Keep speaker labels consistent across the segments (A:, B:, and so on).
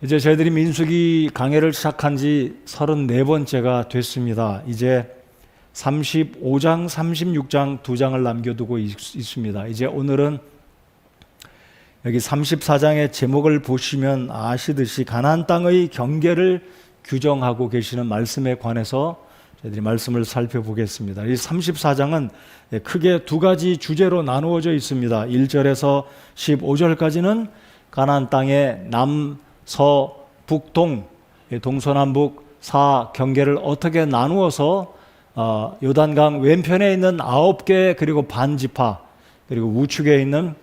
A: 이제 저희들이 민수기 강해를 시작한 지 34번째가 됐습니다. 이제 35장, 36장 두 장을 남겨두고 있습니다. 이제 오늘은 여기 34장의 제목을 보시면 아시듯이 가나안 땅의 경계를 규정하고 계시는 말씀에 관해서 저희들이 말씀을 살펴보겠습니다. 이 34장은 크게 두 가지 주제로 나누어져 있습니다. 1절에서 15절까지는 가나안 땅의 남, 서, 북, 동, 동서남북 4경계를 어떻게 나누어서 요단강 왼편에 있는 9개 그리고 반지파 그리고 우측에 있는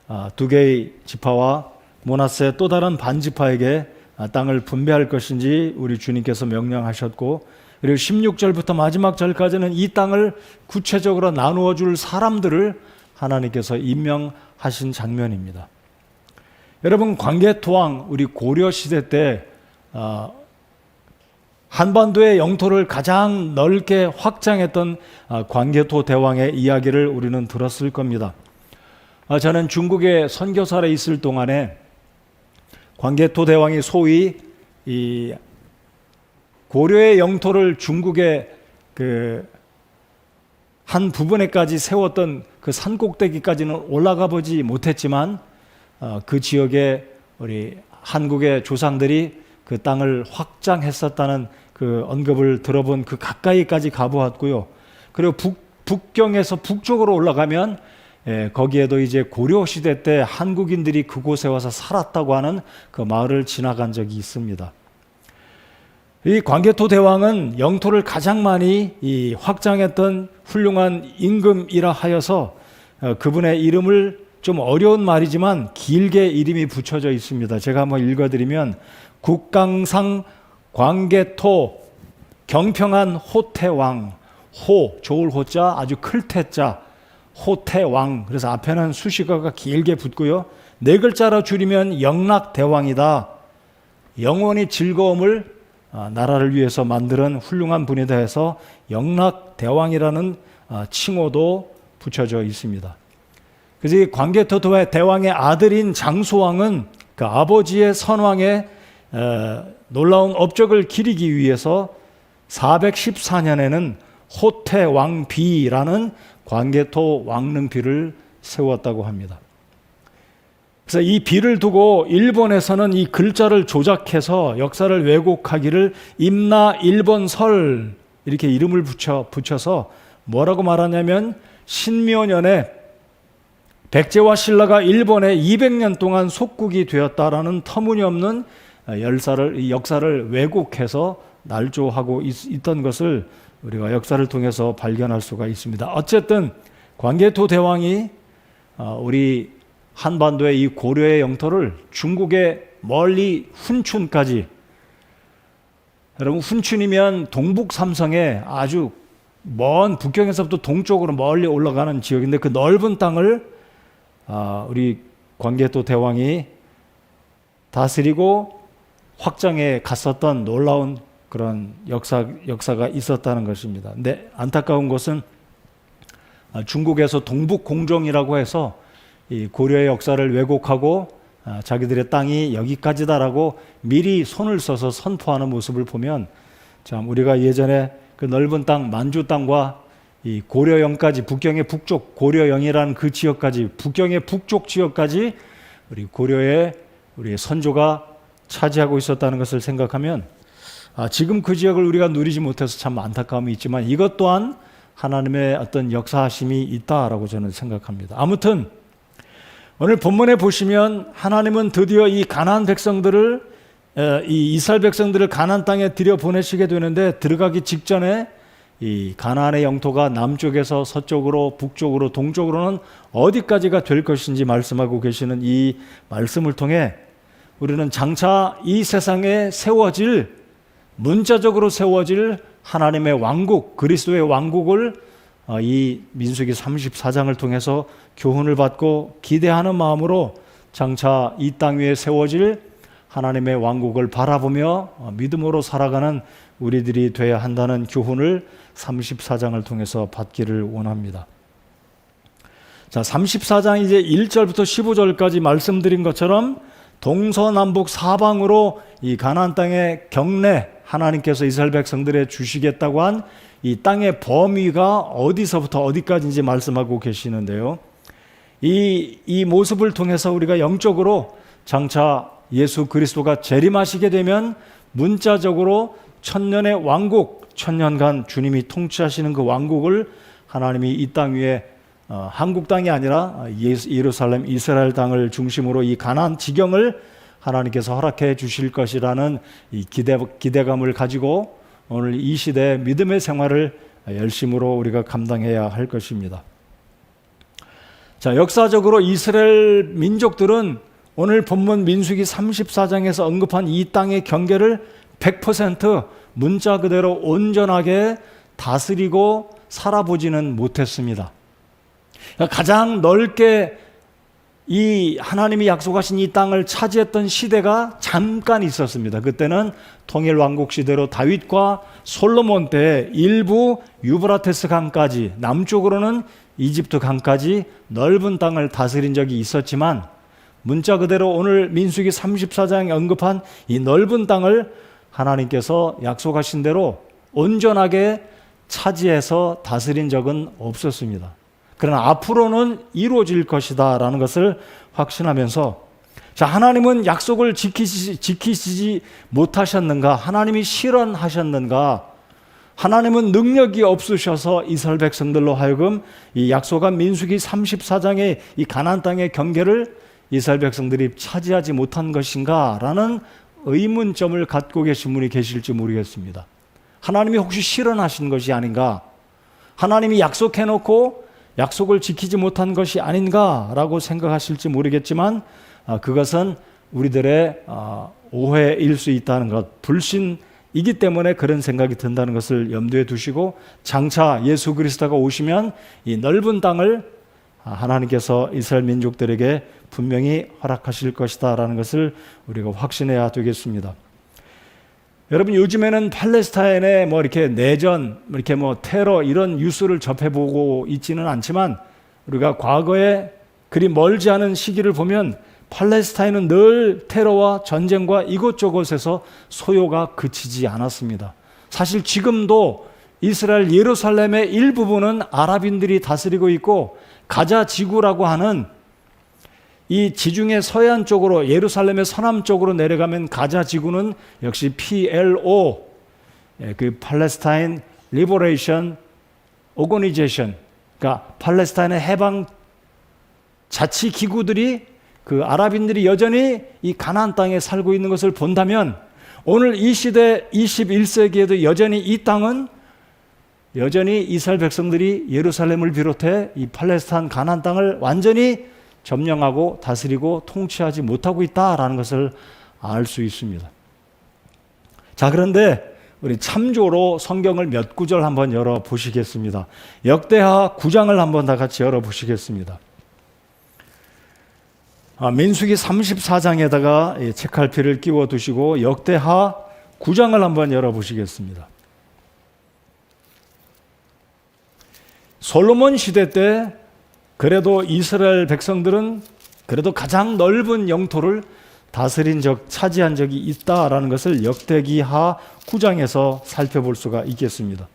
A: 2개의 지파와 므낫세 또 다른 반지파에게 땅을 분배할 것인지 우리 주님께서 명령하셨고, 그리고 16절부터 마지막 절까지는 이 땅을 구체적으로 나누어 줄 사람들을 하나님께서 임명하신 장면입니다. 여러분, 광개토왕 우리 고려 시대 때 한반도의 영토를 가장 넓게 확장했던 광개토 대왕의 이야기를 우리는 들었을 겁니다. 저는 중국에 선교사로 있을 동안에 광개토 대왕이 소위 이 고려의 영토를 중국의 그 한 부분에까지 세웠던 그 산 꼭대기까지는 올라가 보지 못했지만 그 지역에 우리 한국의 조상들이 그 땅을 확장했었다는 그 언급을 들어본 그 가까이까지 가보았고요. 그리고 북경에서 북쪽으로 올라가면 거기에도 이제 고려 시대 때 한국인들이 그곳에 와서 살았다고 하는 그 마을을 지나간 적이 있습니다. 이 광개토 대왕은 영토를 가장 많이 확장했던 훌륭한 임금이라 하여서 그분의 이름을 좀 어려운 말이지만 길게 이름이 붙여져 있습니다. 제가 한번 읽어드리면 국강상 광개토 경평한 호태왕, 호 좋을 호자 아주 클 태자 호태왕, 그래서 앞에는 수식어가 길게 붙고요. 네 글자로 줄이면 영락대왕이다. 영원히 즐거움을 나라를 위해서 만드는 훌륭한 분이다 해서 영락대왕이라는 칭호도 붙여져 있습니다. 그래서 이 광개토 대왕의 아들인 장소왕은 그 아버지의 선왕의 놀라운 업적을 기리기 위해서 414년에는 호태왕비라는 광개토 왕릉비를 세웠다고 합니다. 그래서 이 비를 두고 일본에서는 이 글자를 조작해서 역사를 왜곡하기를 임나일본설 이렇게 이름을 붙여서 뭐라고 말하냐면 신묘년에 백제와 신라가 일본에 200년 동안 속국이 되었다라는 터무니없는 역사를 왜곡해서 날조하고 있던 것을 우리가 역사를 통해서 발견할 수가 있습니다. 어쨌든 광개토 대왕이 우리 한반도의 이 고려의 영토를 중국의 멀리 훈춘까지, 여러분 훈춘이면 동북 삼성의 아주 먼 북경에서부터 동쪽으로 멀리 올라가는 지역인데 그 넓은 땅을 우리 광개토 대왕이 다스리고 확장해 갔었던 놀라운 그런 역사가 있었다는 것입니다. 근데 안타까운 것은 중국에서 동북 공정이라고 해서 이 고려의 역사를 왜곡하고 자기들의 땅이 여기까지다라고 미리 손을 써서 선포하는 모습을 보면 참 우리가 예전에 그 넓은 땅 만주 땅과 이 고려영까지 북경의 북쪽 고려영이라는 그 지역까지 북경의 북쪽 지역까지 우리 고려의 우리 선조가 차지하고 있었다는 것을 생각하면 지금 그 지역을 우리가 누리지 못해서 참 안타까움이 있지만 이것 또한 하나님의 어떤 역사하심이 있다라고 저는 생각합니다. 아무튼 오늘 본문에 보시면 하나님은 드디어 이 가나안 백성들을 이 이스라엘 백성들을 가나안 땅에 들여보내시게 되는데 들어가기 직전에 이 가나안의 영토가 남쪽에서 서쪽으로 북쪽으로 동쪽으로는 어디까지가 될 것인지 말씀하고 계시는 이 말씀을 통해 우리는 장차 이 세상에 문자적으로 세워질 하나님의 왕국, 그리스도의 왕국을 이 민수기 34장을 통해서 교훈을 받고 기대하는 마음으로 장차 이 땅 위에 세워질 하나님의 왕국을 바라보며 믿음으로 살아가는 우리들이 되어야 한다는 교훈을 34장을 통해서 받기를 원합니다. 자, 34장 이제 1절부터 15절까지 말씀드린 것처럼 동서남북 사방으로 이 가나안 땅의 경내 하나님께서 이스라엘 백성들에 주시겠다고 한 이 땅의 범위가 어디서부터 어디까지인지 말씀하고 계시는데요. 이 모습을 통해서 우리가 영적으로 장차 예수 그리스도가 재림하시게 되면 문자적으로 천년의 왕국, 천년간 주님이 통치하시는 그 왕국을 하나님이 이 땅 위에 한국 땅이 아니라 예루살렘 이스라엘 땅을 중심으로 이 가나안 지경을 하나님께서 허락해 주실 것이라는 이 기대감을 가지고 오늘 이 시대 믿음의 생활을 열심으로 우리가 감당해야 할 것입니다. 자, 역사적으로 이스라엘 민족들은 오늘 본문 민수기 34장에서 언급한 이 땅의 경계를 100% 문자 그대로 온전하게 다스리고 살아보지는 못했습니다. 가장 넓게 이 하나님이 약속하신 이 땅을 차지했던 시대가 잠깐 있었습니다. 그때는 통일 왕국 시대로 다윗과 솔로몬 때 일부 유브라테스 강까지, 남쪽으로는 이집트 강까지 넓은 땅을 다스린 적이 있었지만 문자 그대로 오늘 민수기 34장에 언급한 이 넓은 땅을 하나님께서 약속하신 대로 온전하게 차지해서 다스린 적은 없었습니다. 그러나 앞으로는 이루어질 것이다 라는 것을 확신하면서, 자, 하나님은 약속을 지키시지 못하셨는가? 하나님이 실언하셨는가? 하나님은 능력이 없으셔서 이스라엘 백성들로 하여금 이 약속한 민수기 34장의 이 가나안 땅의 경계를 이스라엘 백성들이 차지하지 못한 것인가? 라는 의문점을 갖고 계신 분이 계실지 모르겠습니다. 하나님이 혹시 실언하신 것이 아닌가? 하나님이 약속해놓고 약속을 지키지 못한 것이 아닌가라고 생각하실지 모르겠지만 그것은 우리들의 오해일 수 있다는 것, 불신이기 때문에 그런 생각이 든다는 것을 염두에 두시고 장차 예수 그리스도가 오시면 이 넓은 땅을 하나님께서 이스라엘 민족들에게 분명히 허락하실 것이다 라는 것을 우리가 확신해야 되겠습니다. 여러분, 요즘에는 팔레스타인의 이렇게 내전, 이렇게 테러 이런 뉴스를 접해보고 있지는 않지만 우리가 과거에 그리 멀지 않은 시기를 보면 팔레스타인은 늘 테러와 전쟁과 이곳저곳에서 소요가 그치지 않았습니다. 사실 지금도 이스라엘 예루살렘의 일부분은 아랍인들이 다스리고 있고 가자 지구라고 하는 이 지중해 서해안 쪽으로 예루살렘의 서남 쪽으로 내려가면 가자 지구는 역시 PLO, 그 팔레스타인 리버레이션 오거니제이션, 그러니까 팔레스타인의 해방 자치 기구들이 그 아랍인들이 여전히 이 가나안 땅에 살고 있는 것을 본다면 오늘 이 시대 21세기에도 여전히 이 땅은 여전히 이스라엘 백성들이 예루살렘을 비롯해 이 팔레스타인 가나안 땅을 완전히 점령하고 다스리고 통치하지 못하고 있다라는 것을 알 수 있습니다. 자, 그런데 우리 참조로 성경을 몇 구절 한번 열어보시겠습니다. 역대하 9장을 한번 다 같이 열어보시겠습니다. 민수기 34장에다가 책갈피를 끼워 두시고 역대하 9장을 한번 열어보시겠습니다. 솔로몬 시대 때 그래도 이스라엘 백성들은 그래도 가장 넓은 영토를 다스린 차지한 적이 있다라는 것을 역대기하 9장에서 살펴볼 수가 있겠습니다.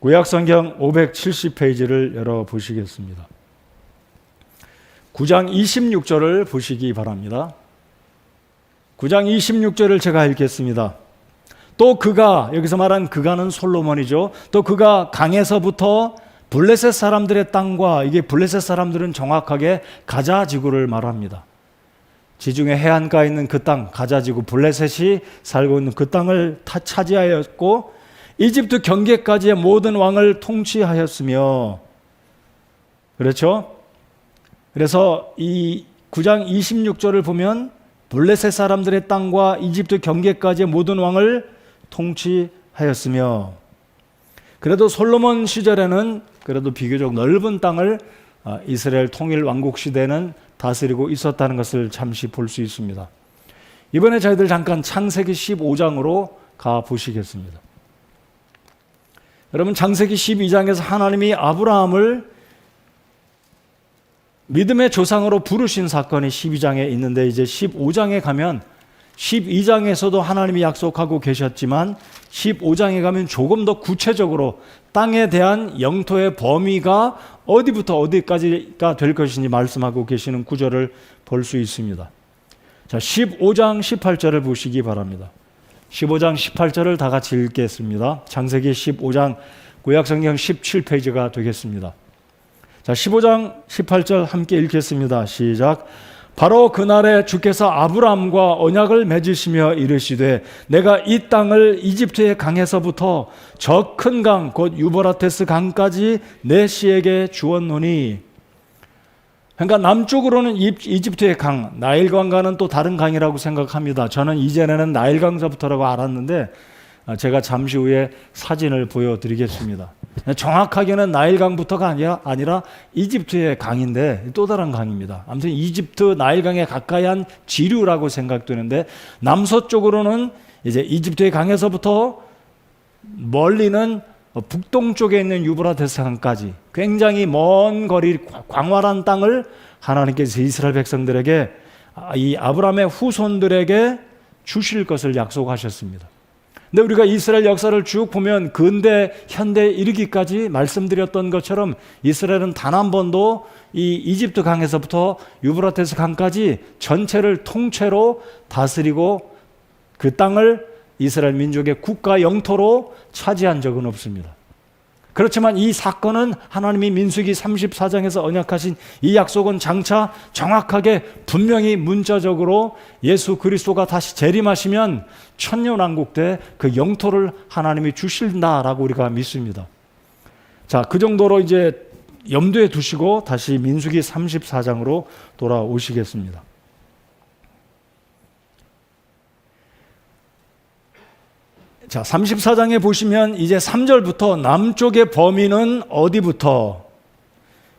A: 구약성경 570페이지를 열어보시겠습니다. 9장 26절을 보시기 바랍니다. 9장 26절을 제가 읽겠습니다. 또 그가, 여기서 말한 그가는 솔로몬이죠. 또 그가 강에서부터 블레셋 사람들의 땅과, 이게 블레셋 사람들은 정확하게 가자 지구를 말합니다. 지중해 해안가에 있는 그 땅, 가자 지구, 블레셋이 살고 있는 그 땅을 차지하였고 이집트 경계까지의 모든 왕을 통치하였으며, 그렇죠? 그래서 이 9장 26절을 보면 블레셋 사람들의 땅과 이집트 경계까지의 모든 왕을 통치하였으며, 그래도 솔로몬 시절에는 그래도 비교적 넓은 땅을 이스라엘 통일 왕국 시대는 다스리고 있었다는 것을 잠시 볼 수 있습니다. 이번에 저희들 잠깐 창세기 15장으로 가 보시겠습니다. 여러분, 창세기 12장에서 하나님이 아브라함을 믿음의 조상으로 부르신 사건이 12장에 있는데 이제 15장에 가면 12장에서도 하나님이 약속하고 계셨지만 15장에 가면 조금 더 구체적으로 땅에 대한 영토의 범위가 어디부터 어디까지가 될 것인지 말씀하고 계시는 구절을 볼 수 있습니다. 자, 15장 18절을 보시기 바랍니다. 15장 18절을 다 같이 읽겠습니다. 창세기 15장 구약성경 17페이지가 되겠습니다. 자, 15장 18절 함께 읽겠습니다. 시작. 바로 그날에 주께서 아브라함과 언약을 맺으시며 이르시되 내가 이 땅을 이집트의 강에서부터 저 큰 강 곧 유브라테스 강까지 내 씨에게 주었노니. 그러니까 남쪽으로는 이집트의 강, 나일강과는 또 다른 강이라고 생각합니다. 저는 이전에는 나일강서부터라고 알았는데 제가 잠시 후에 사진을 보여드리겠습니다. 정확하게는 나일강부터가 아니라 이집트의 강인데 또 다른 강입니다. 아무튼 이집트 나일강에 가까이 한 지류라고 생각되는데 남서쪽으로는 이제 이집트의 강에서부터 멀리는 북동쪽에 있는 유브라테스 강까지 굉장히 먼 거리 광활한 땅을 하나님께서 이스라엘 백성들에게 이 아브라함의 후손들에게 주실 것을 약속하셨습니다. 근데 우리가 이스라엘 역사를 쭉 보면 근대 현대에 이르기까지 말씀드렸던 것처럼 이스라엘은 단 한 번도 이 이집트 강에서부터 유브라테스 강까지 전체를 통째로 다스리고 그 땅을 이스라엘 민족의 국가 영토로 차지한 적은 없습니다. 그렇지만 이 사건은 하나님이 민수기 34장에서 언약하신 이 약속은 장차 정확하게 분명히 문자적으로 예수 그리스도가 다시 재림하시면 천년왕국 때 그 영토를 하나님이 주신다라고 우리가 믿습니다. 자, 그 정도로 이제 염두에 두시고 다시 민수기 34장으로 돌아오시겠습니다. 자, 34장에 보시면 이제 3절부터 남쪽의 범위는 어디부터,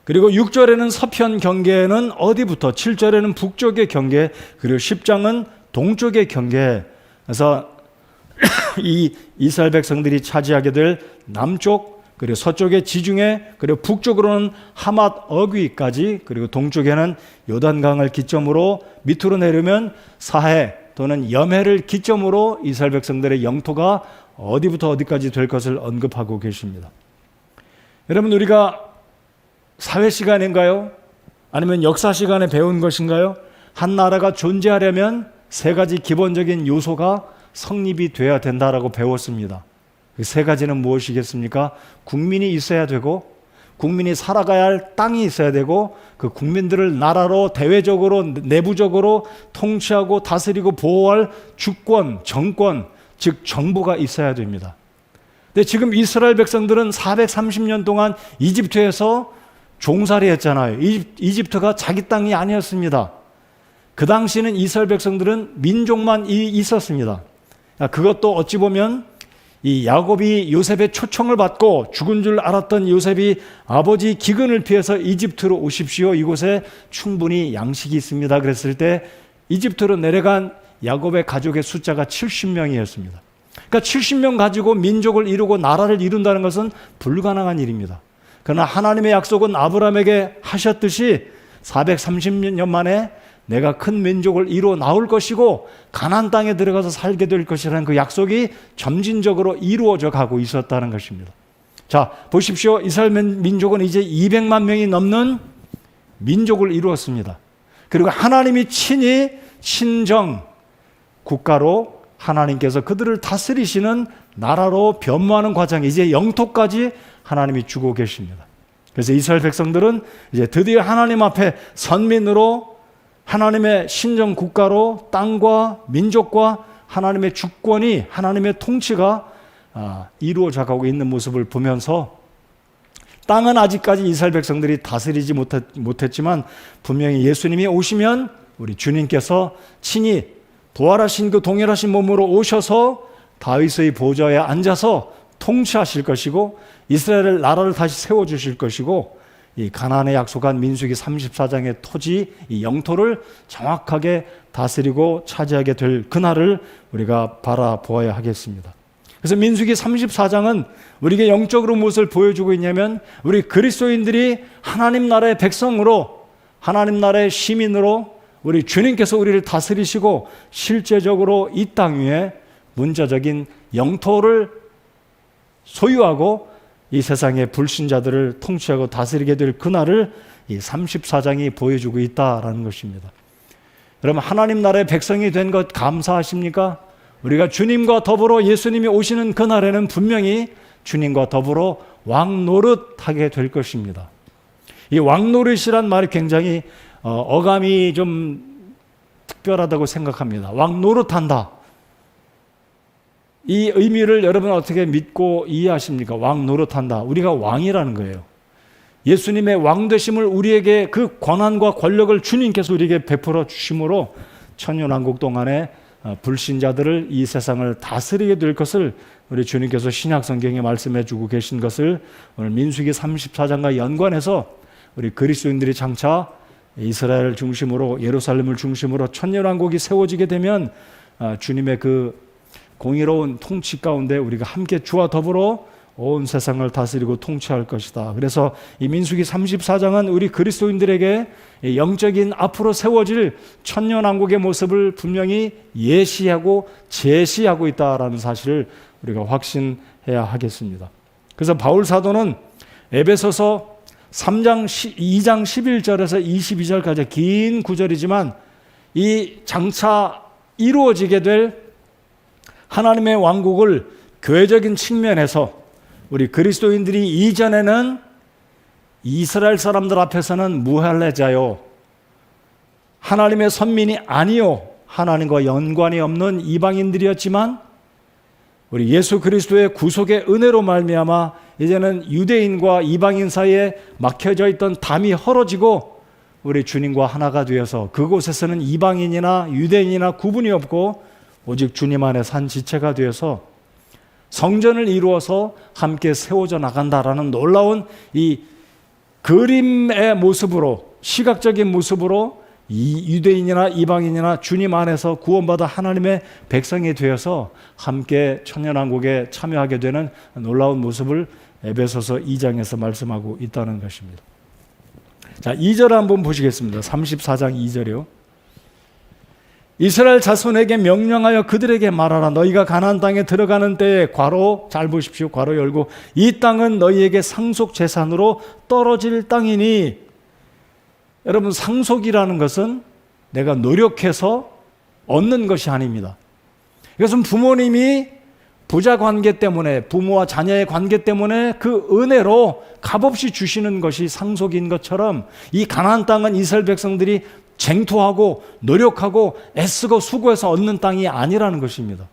A: 그리고 6절에는 서편 경계는 어디부터, 7절에는 북쪽의 경계, 그리고 10장은 동쪽의 경계. 그래서 이 이스라엘 백성들이 차지하게 될 남쪽, 그리고 서쪽의 지중해, 그리고 북쪽으로는 하맛 어귀까지, 그리고 동쪽에는 요단강을 기점으로 밑으로 내려면 사해 또는 염해를 기점으로 이스라엘 백성들의 영토가 어디부터 어디까지 될 것을 언급하고 계십니다. 여러분, 우리가 사회 시간인가요? 아니면 역사 시간에 배운 것인가요? 한 나라가 존재하려면 세 가지 기본적인 요소가 성립이 돼야 된다라고 배웠습니다. 그 세 가지는 무엇이겠습니까? 국민이 있어야 되고, 국민이 살아가야 할 땅이 있어야 되고, 그 국민들을 나라로 대외적으로 내부적으로 통치하고 다스리고 보호할 주권, 정권, 즉 정부가 있어야 됩니다. 근데 지금 이스라엘 백성들은 430년 동안 이집트에서 종살이 했잖아요. 이집트가 자기 땅이 아니었습니다. 그 당시는 이스라엘 백성들은 민족만 있었습니다. 그것도 어찌 보면 이 야곱이 요셉의 초청을 받고 죽은 줄 알았던 요셉이 아버지 기근을 피해서 이집트로 오십시오, 이곳에 충분히 양식이 있습니다 그랬을 때 이집트로 내려간 야곱의 가족의 숫자가 70명이었습니다. 그러니까 70명 가지고 민족을 이루고 나라를 이룬다는 것은 불가능한 일입니다. 그러나 하나님의 약속은 아브라함에게 하셨듯이 430년 만에 내가 큰 민족을 이루어 나올 것이고 가나안 땅에 들어가서 살게 될 것이라는 그 약속이 점진적으로 이루어져 가고 있었다는 것입니다. 자, 보십시오. 이스라엘 민족은 이제 200만 명이 넘는 민족을 이루었습니다. 그리고 하나님이 친히 친정 국가로 하나님께서 그들을 다스리시는 나라로 변모하는 과정이 이제 영토까지 하나님이 주고 계십니다. 그래서 이스라엘 백성들은 이제 드디어 하나님 앞에 선민으로 하나님의 신정 국가로 땅과 민족과 하나님의 주권이, 하나님의 통치가 이루어져 가고 있는 모습을 보면서 땅은 아직까지 이스라엘 백성들이 다스리지 못했지만 분명히 예수님이 오시면 우리 주님께서 친히 부활하신 그 동일하신 몸으로 오셔서 다윗의 보좌에 앉아서 통치하실 것이고 이스라엘 나라를 다시 세워주실 것이고 이 가나안에 약속한 민수기 34장의 토지, 이 영토를 정확하게 다스리고 차지하게 될 그날을 우리가 바라보아야 하겠습니다. 그래서 민수기 34장은 우리에게 영적으로 무엇을 보여주고 있냐면 우리 그리스도인들이 하나님 나라의 백성으로 하나님 나라의 시민으로 우리 주님께서 우리를 다스리시고 실제적으로 이 땅 위에 문자적인 영토를 소유하고 이 세상의 불신자들을 통치하고 다스리게 될 그날을 이 34장이 보여주고 있다라는 것입니다. 여러분, 하나님 나라의 백성이 된 것 감사하십니까? 우리가 주님과 더불어 예수님이 오시는 그날에는 분명히 주님과 더불어 왕노릇하게 될 것입니다. 이 왕노릇이란 말이 굉장히 어감이 좀 특별하다고 생각합니다. 왕노릇한다. 이 의미를 여러분 어떻게 믿고 이해하십니까? 왕노릇한다. 우리가 왕이라는 거예요. 예수님의 왕되심을 우리에게 그 권한과 권력을 주님께서 우리에게 베풀어 주심으로 천년왕국 동안에 불신자들을 이 세상을 다스리게 될 것을 우리 주님께서 신약성경에 말씀해 주고 계신 것을 오늘 민수기 34장과 연관해서 우리 그리스도인들이 장차 이스라엘 중심으로 예루살렘을 중심으로 천년왕국이 세워지게 되면 주님의 그 공의로운 통치 가운데 우리가 함께 주와 더불어 온 세상을 다스리고 통치할 것이다. 그래서 이 민수기 34장은 우리 그리스도인들에게 영적인 앞으로 세워질 천년왕국의 모습을 분명히 예시하고 제시하고 있다라는 사실을 우리가 확신해야 하겠습니다. 그래서 바울 사도는 에베소서 2장 11절에서 22절까지 긴 구절이지만 이 장차 이루어지게 될 하나님의 왕국을 교회적인 측면에서 우리 그리스도인들이 이전에는 이스라엘 사람들 앞에서는 무할례자요, 하나님의 선민이 아니요, 하나님과 연관이 없는 이방인들이었지만 우리 예수 그리스도의 구속의 은혜로 말미암아 이제는 유대인과 이방인 사이에 막혀져 있던 담이 헐어지고 우리 주님과 하나가 되어서 그곳에서는 이방인이나 유대인이나 구분이 없고 오직 주님 안에 산 지체가 되어서 성전을 이루어서 함께 세워져 나간다라는 놀라운 이 그림의 모습으로, 시각적인 모습으로 이 유대인이나 이방인이나 주님 안에서 구원받아 하나님의 백성이 되어서 함께 천년왕국에 참여하게 되는 놀라운 모습을 에베소서 2장에서 말씀하고 있다는 것입니다. 자, 2절 한번 보시겠습니다. 34장 2절이요. 이스라엘 자손에게 명령하여 그들에게 말하라. 너희가 가나안 땅에 들어가는 때에 괄호, 잘 보십시오. 괄호 열고, 이 땅은 너희에게 상속 재산으로 떨어질 땅이니. 여러분, 상속이라는 것은 내가 노력해서 얻는 것이 아닙니다. 이것은 부모님이 부자 관계 때문에, 부모와 자녀의 관계 때문에 그 은혜로 값없이 주시는 것이 상속인 것처럼 이 가나안 땅은 이스라엘 백성들이 쟁투하고 노력하고 애쓰고 수고해서 얻는 땅이 아니라는 것입니다.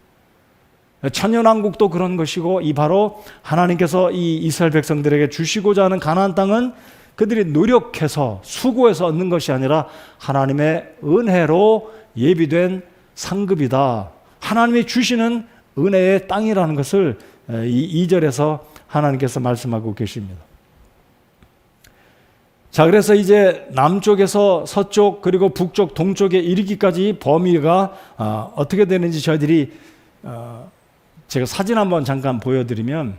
A: 천년왕국도 그런 것이고, 이 바로 하나님께서 이 이스라엘 백성들에게 주시고자 하는 가나안 땅은 그들이 노력해서 수고해서 얻는 것이 아니라 하나님의 은혜로 예비된 상급이다. 하나님이 주시는 은혜의 땅이라는 것을 이 2절에서 하나님께서 말씀하고 계십니다. 자, 그래서 이제 남쪽에서 서쪽 그리고 북쪽 동쪽에 이르기까지 범위가 어떻게 되는지 저희들이 제가 사진 한번 잠깐 보여드리면,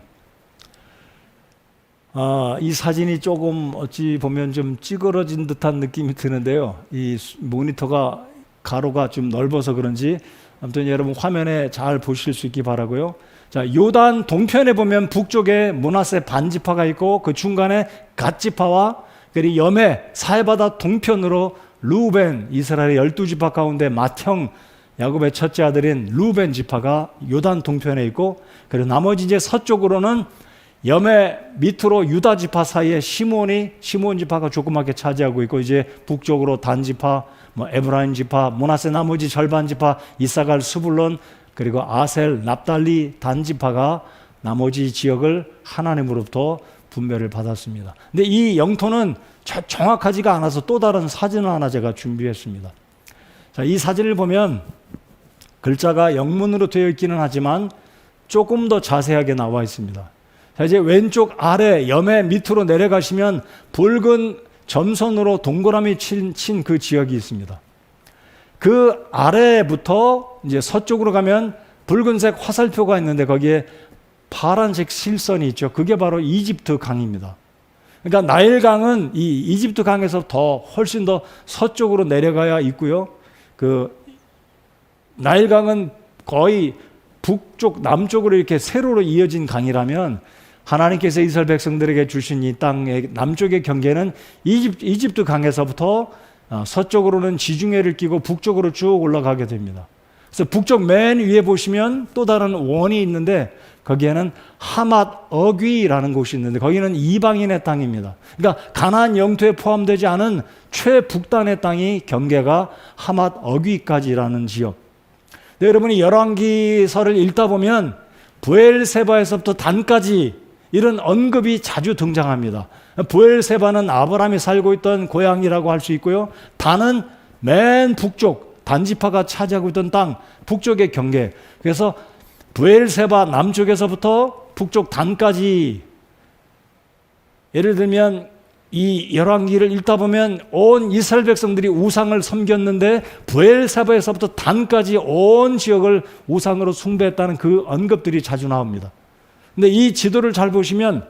A: 이 사진이 조금 어찌 보면 좀 찌그러진 듯한 느낌이 드는데요. 이 모니터가 가로가 좀 넓어서 그런지 아무튼 여러분 화면에 잘 보실 수 있기 바라고요. 자, 요단 동편에 보면 북쪽에 므낫세 반지파가 있고 그 중간에 갓지파와 그리고 염해 사해바다 동편으로 루벤, 이스라엘의 12지파 가운데 맏형 야곱의 첫째 아들인 루벤 지파가 요단 동편에 있고, 그리고 나머지 이제 서쪽으로는 염해 밑으로 유다 지파 사이에 시몬 지파가 조그맣게 차지하고 있고, 이제 북쪽으로 단 지파, 에브라임 지파, 므낫세 나머지 절반 지파, 이사갈, 스불론, 그리고 아셀, 납달리, 단 지파가 나머지 지역을 하나님으로부터 분배를 받았습니다. 근데 이 영토는 정확하지가 않아서 또 다른 사진을 하나 제가 준비했습니다. 자, 이 사진을 보면 글자가 영문으로 되어 있기는 하지만 조금 더 자세하게 나와 있습니다. 자, 이제 왼쪽 아래 염해 밑으로 내려가시면 붉은 점선으로 동그라미 친 그 지역이 있습니다. 그 아래부터 이제 서쪽으로 가면 붉은색 화살표가 있는데 거기에 파란색 실선이 있죠. 그게 바로 이집트 강입니다. 그러니까 나일강은 이 이집트 강에서 더 훨씬 더 서쪽으로 내려가야 있고요. 그 나일강은 거의 북쪽, 남쪽으로 이렇게 세로로 이어진 강이라면 하나님께서 이스라엘 백성들에게 주신 이 땅의 남쪽의 경계는 이집트 강에서부터 서쪽으로는 지중해를 끼고 북쪽으로 쭉 올라가게 됩니다. 그래서 북쪽 맨 위에 보시면 또 다른 원이 있는데 거기에는 하맛 어귀라는 곳이 있는데 거기는 이방인의 땅입니다. 그러니까 가나안 영토에 포함되지 않은 최북단의 땅이 경계가 하맛 어귀까지라는 지역. 네, 여러분이 열왕기서를 읽다 보면 브엘세바에서부터 단까지 이런 언급이 자주 등장합니다. 브엘세바는 아브라함이 살고 있던 고향이라고 할 수 있고요. 단은 맨 북쪽, 단지파가 차지하고 있던 땅, 북쪽의 경계. 그래서 브엘세바 남쪽에서부터 북쪽 단까지, 예를 들면 이 열왕기를 읽다 보면 온 이스라엘 백성들이 우상을 섬겼는데 브엘세바에서부터 단까지 온 지역을 우상으로 숭배했다는 그 언급들이 자주 나옵니다. 근데 이 지도를 잘 보시면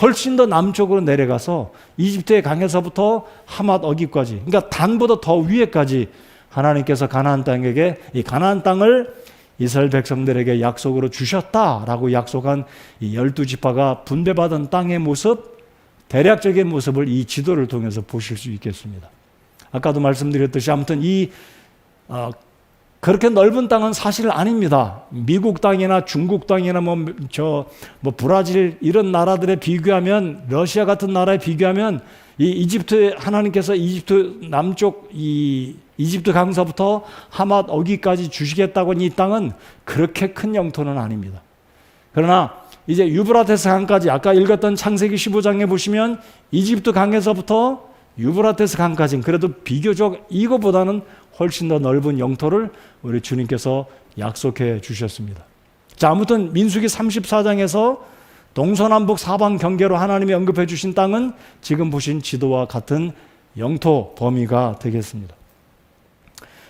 A: 훨씬 더 남쪽으로 내려가서 이집트의 강에서부터 하맛 어귀까지, 그러니까 단보다 더 위에까지 하나님께서 가나안 땅에게 이 가나안 땅을 이스라엘 백성들에게 약속으로 주셨다라고 약속한 이 12지파가 분배받은 땅의 모습, 대략적인 모습을 이 지도를 통해서 보실 수 있겠습니다. 아까도 말씀드렸듯이 아무튼 그렇게 넓은 땅은 사실 아닙니다. 미국 땅이나 중국 땅이나 브라질 이런 나라들에 비교하면, 러시아 같은 나라에 비교하면 이 이집트, 하나님께서 이집트 남쪽 이 이집트 강서부터 하맛 어귀까지 주시겠다고 한 이 땅은 그렇게 큰 영토는 아닙니다. 그러나 이제 유브라테스 강까지, 아까 읽었던 창세기 15장에 보시면 이집트 강에서부터 유브라테스 강까지는 그래도 비교적 이거보다는 훨씬 더 넓은 영토를 우리 주님께서 약속해 주셨습니다. 자, 아무튼 민수기 34장에서 동서남북 사방 경계로 하나님이 언급해 주신 땅은 지금 보신 지도와 같은 영토 범위가 되겠습니다.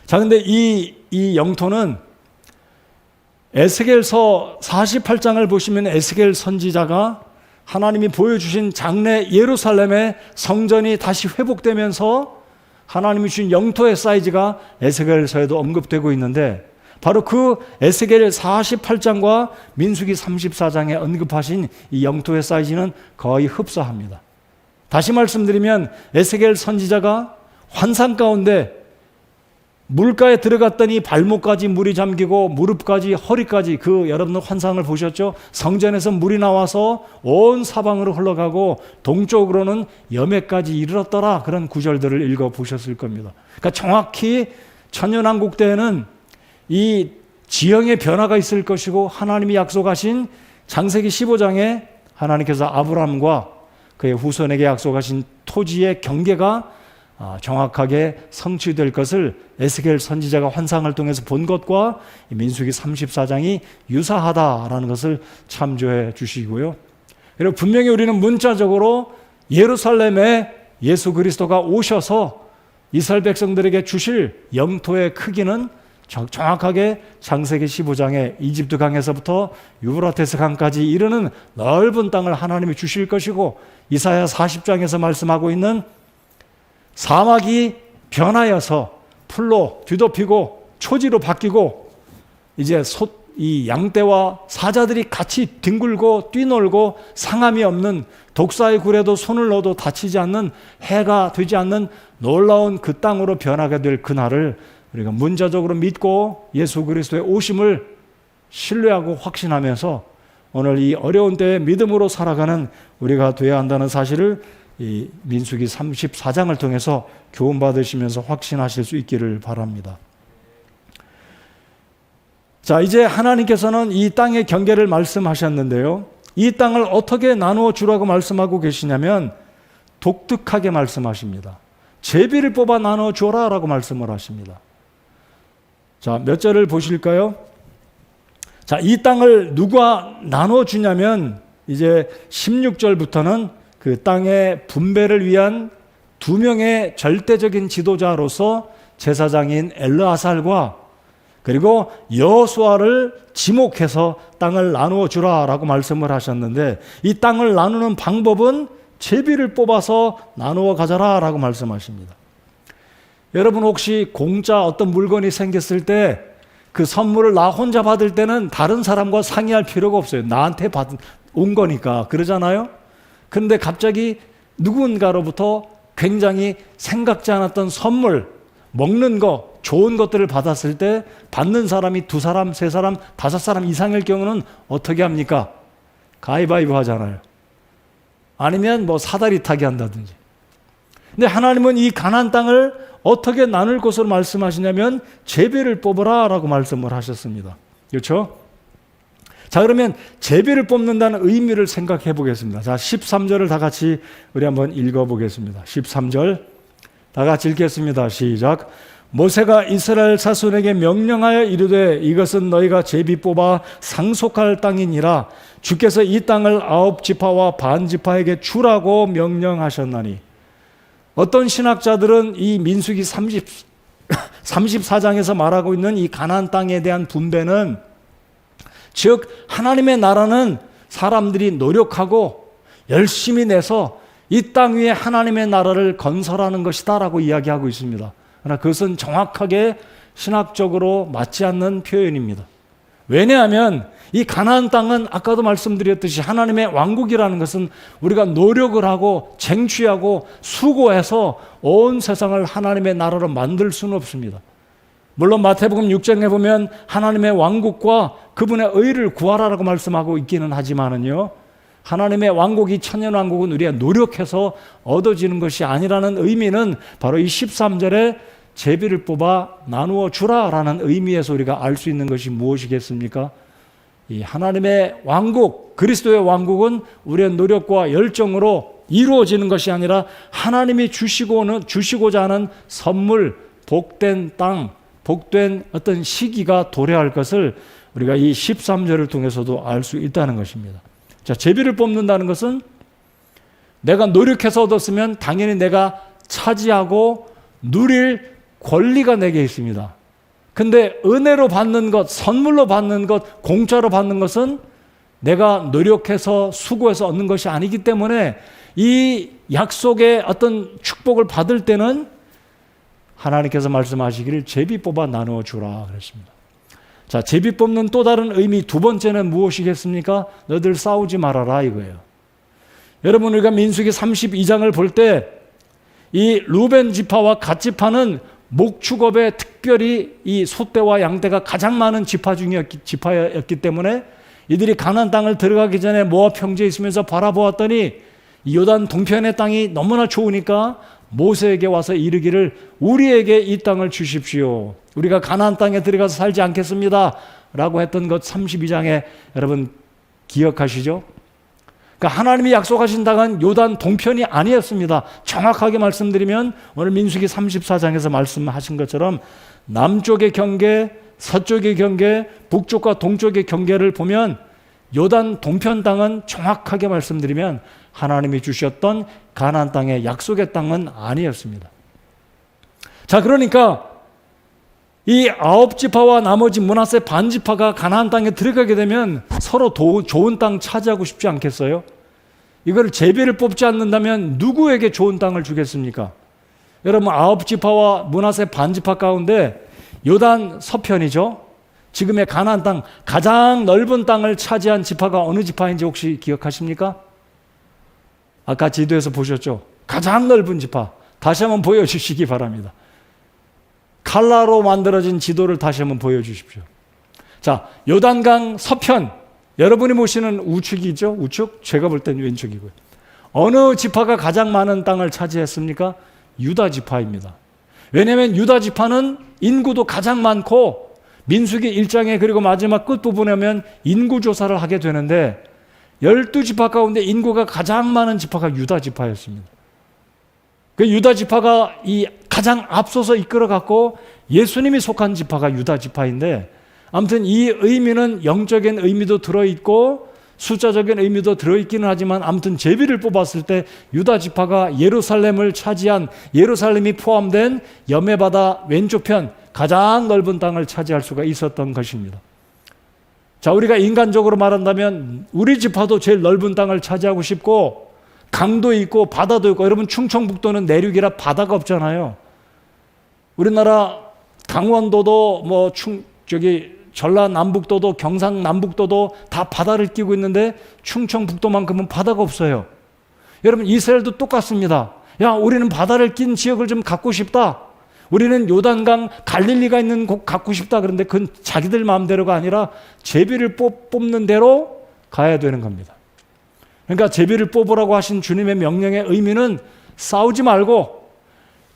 A: 자, 근데 이 영토는 에스겔서 48장을 보시면 에스겔 선지자가 하나님이 보여주신 장래 예루살렘의 성전이 다시 회복되면서 하나님이 주신 영토의 사이즈가 에스겔서에도 언급되고 있는데 바로 그 에스겔 48장과 민수기 34장에 언급하신 이 영토의 사이즈는 거의 흡사합니다. 다시 말씀드리면 에스겔 선지자가 환상 가운데 물가에 들어갔더니 발목까지 물이 잠기고 무릎까지 허리까지, 그 여러분들 환상을 보셨죠? 성전에서 물이 나와서 온 사방으로 흘러가고 동쪽으로는 여매까지 이르렀더라, 그런 구절들을 읽어보셨을 겁니다. 그러니까 정확히 천년왕국 때에는 이 지형의 변화가 있을 것이고 하나님이 약속하신 창세기 15장에 하나님께서 아브라함과 그의 후손에게 약속하신 토지의 경계가 정확하게 성취될 것을 에스겔 선지자가 환상을 통해서 본 것과 민수기 34장이 유사하다라는 것을 참조해 주시고요. 그리고 분명히 우리는 문자적으로 예루살렘에 예수 그리스도가 오셔서 이스라엘 백성들에게 주실 영토의 크기는 정확하게 창세기 15장에 이집트 강에서부터 유브라테스 강까지 이르는 넓은 땅을 하나님이 주실 것이고, 이사야 40장에서 말씀하고 있는 사막이 변하여서 풀로 뒤덮이고 초지로 바뀌고 이제 이 양떼와 사자들이 같이 뒹굴고 뛰놀고 상함이 없는, 독사의 굴에도 손을 넣어도 다치지 않는, 해가 되지 않는 놀라운 그 땅으로 변하게 될 그날을 우리가 문자적으로 믿고 예수 그리스도의 오심을 신뢰하고 확신하면서 오늘 이 어려운 때에 믿음으로 살아가는 우리가 되어야 한다는 사실을 이 민수기 34장을 통해서 교훈받으시면서 확신하실 수 있기를 바랍니다. 자, 이제 하나님께서는 이 땅의 경계를 말씀하셨는데요. 이 땅을 어떻게 나누어 주라고 말씀하고 계시냐면 독특하게 말씀하십니다. 제비를 뽑아 나누어 주어라 라고 말씀을 하십니다. 자, 몇 절을 보실까요? 자, 이 땅을 누가 나누어 주냐면 이제 16절부터는 그 땅의 분배를 위한 두 명의 절대적인 지도자로서 제사장인 엘르아살과 그리고 여호수아를 지목해서 땅을 나누어 주라라고 말씀을 하셨는데, 이 땅을 나누는 방법은 제비를 뽑아서 나누어 가져라 라고 말씀하십니다. 여러분 혹시 공짜 어떤 물건이 생겼을 때 그 선물을 나 혼자 받을 때는 다른 사람과 상의할 필요가 없어요. 나한테 온 거니까. 그러잖아요. 그런데 갑자기 누군가로부터 굉장히 생각지 않았던 선물, 먹는 거, 좋은 것들을 받았을 때 받는 사람이 2사람, 3사람, 5사람 이상일 경우는 어떻게 합니까? 가위바위보 하잖아요. 아니면 뭐 사다리 타기 한다든지. 근데 하나님은 이 가나안 땅을 어떻게 나눌 것으로 말씀하시냐면 제비를 뽑으라 라고 말씀을 하셨습니다. 그렇죠? 자, 그러면 제비를 뽑는다는 의미를 생각해 보겠습니다. 자, 13절을 다 같이 우리 한번 읽어 보겠습니다. 13절 다 같이 읽겠습니다. 시작. 모세가 이스라엘 자손에게 명령하여 이르되 이것은 너희가 제비 뽑아 상속할 땅이니라. 주께서 이 땅을 9지파와 반지파에게 주라고 명령하셨나니. 어떤 신학자들은 이 민수기 34장에서 말하고 있는 이 가나안 땅에 대한 분배는, 즉 하나님의 나라는 사람들이 노력하고 열심히 내서 이 땅 위에 하나님의 나라를 건설하는 것이다 라고 이야기하고 있습니다. 그러나 그것은 정확하게 신학적으로 맞지 않는 표현입니다. 왜냐하면 이 가나안 땅은 아까도 말씀드렸듯이 하나님의 왕국이라는 것은 우리가 노력을 하고 쟁취하고 수고해서 온 세상을 하나님의 나라로 만들 수는 없습니다. 물론 마태복음 6장에 보면 하나님의 왕국과 그분의 의를 구하라라고 말씀하고 있기는 하지만은요, 하나님의 왕국이 천년왕국은 우리가 노력해서 얻어지는 것이 아니라는 의미는 바로 이 13절에 제비를 뽑아 나누어 주라라는 의미에서 우리가 알 수 있는 것이 무엇이겠습니까? 이 하나님의 왕국, 그리스도의 왕국은 우리의 노력과 열정으로 이루어지는 것이 아니라 하나님이 주시고자 하는 선물, 복된 땅, 복된 어떤 시기가 도래할 것을 우리가 이 13절을 통해서도 알 수 있다는 것입니다. 자, 제비를 뽑는다는 것은 내가 노력해서 얻었으면 당연히 내가 차지하고 누릴 권리가 내게 있습니다. 근데 은혜로 받는 것, 선물로 받는 것, 공짜로 받는 것은 내가 노력해서 수고해서 얻는 것이 아니기 때문에 이 약속의 어떤 축복을 받을 때는 하나님께서 말씀하시기를 제비 뽑아 나누어 주라 그랬습니다. 자, 제비 뽑는 또 다른 의미 두 번째는 무엇이겠습니까? 너희들 싸우지 말아라 이거예요. 여러분, 우리가 민수기 32장을 볼 때 이 루벤 지파와 갓 지파는 목축업에 특별히 이 소떼와 양떼가 가장 많은 지파였기 때문에 이들이 가나안 땅을 들어가기 전에 모압 평지에 있으면서 바라보았더니 이 요단 동편의 땅이 너무나 좋으니까 모세에게 와서 이르기를 우리에게 이 땅을 주십시오. 우리가 가나안 땅에 들어가서 살지 않겠습니다 라고 했던 것 32장에 여러분 기억하시죠? 그러니까 하나님이 약속하신 땅은 요단 동편이 아니었습니다. 정확하게 말씀드리면 오늘 민수기 34장에서 말씀하신 것처럼 남쪽의 경계, 서쪽의 경계, 북쪽과 동쪽의 경계를 보면 요단 동편 땅은 정확하게 말씀드리면 하나님이 주셨던 가나안 땅의 약속의 땅은 아니었습니다. 자, 그러니까 이 9지파와 나머지 므낫세 반지파가 가나안 땅에 들어가게 되면 서로 좋은 땅 차지하고 싶지 않겠어요? 이걸 제비를 뽑지 않는다면 누구에게 좋은 땅을 주겠습니까? 여러분, 9지파와 므낫세 반지파 가운데 요단 서편이죠. 지금의 가나안 땅 가장 넓은 땅을 차지한 지파가 어느 지파인지 혹시 기억하십니까? 아까 지도에서 보셨죠? 가장 넓은 지파. 다시 한번 보여주시기 바랍니다. 칼라로 만들어진 지도를 다시 한번 보여주십시오. 자, 요단강 서편, 여러분이 보시는 우측이죠? 우측? 제가 볼 땐 왼쪽이고요. 어느 지파가 가장 많은 땅을 차지했습니까? 유다 지파입니다. 왜냐하면 유다 지파는 인구도 가장 많고 민수기 1장에 그리고 마지막 끝부분에 오면 인구조사를 하게 되는데 12지파 가운데 인구가 가장 많은 지파가 유다 지파였습니다. 그 유다 지파가 이 가장 앞서서 이끌어갔고 예수님이 속한 지파가 유다 지파인데, 아무튼 이 의미는 영적인 의미도 들어있고 숫자적인 의미도 들어있기는 하지만 아무튼 제비를 뽑았을 때 유다 지파가 예루살렘을 차지한, 예루살렘이 포함된 여매바다 왼쪽편 가장 넓은 땅을 차지할 수가 있었던 것입니다. 자, 우리가 인간적으로 말한다면 우리 지파도 제일 넓은 땅을 차지하고 싶고 강도 있고 바다도 있고, 여러분 충청북도는 내륙이라 바다가 없잖아요. 우리나라 강원도도 전라남북도도 경상남북도도 다 바다를 끼고 있는데 충청북도만큼은 바다가 없어요. 여러분 이스라엘도 똑같습니다. 야, 우리는 바다를 낀 지역을 좀 갖고 싶다. 우리는 요단강 갈릴리가 있는 곳 갖고 싶다. 그런데 그건 자기들 마음대로가 아니라 제비를 뽑는 대로 가야 되는 겁니다. 그러니까 제비를 뽑으라고 하신 주님의 명령의 의미는 싸우지 말고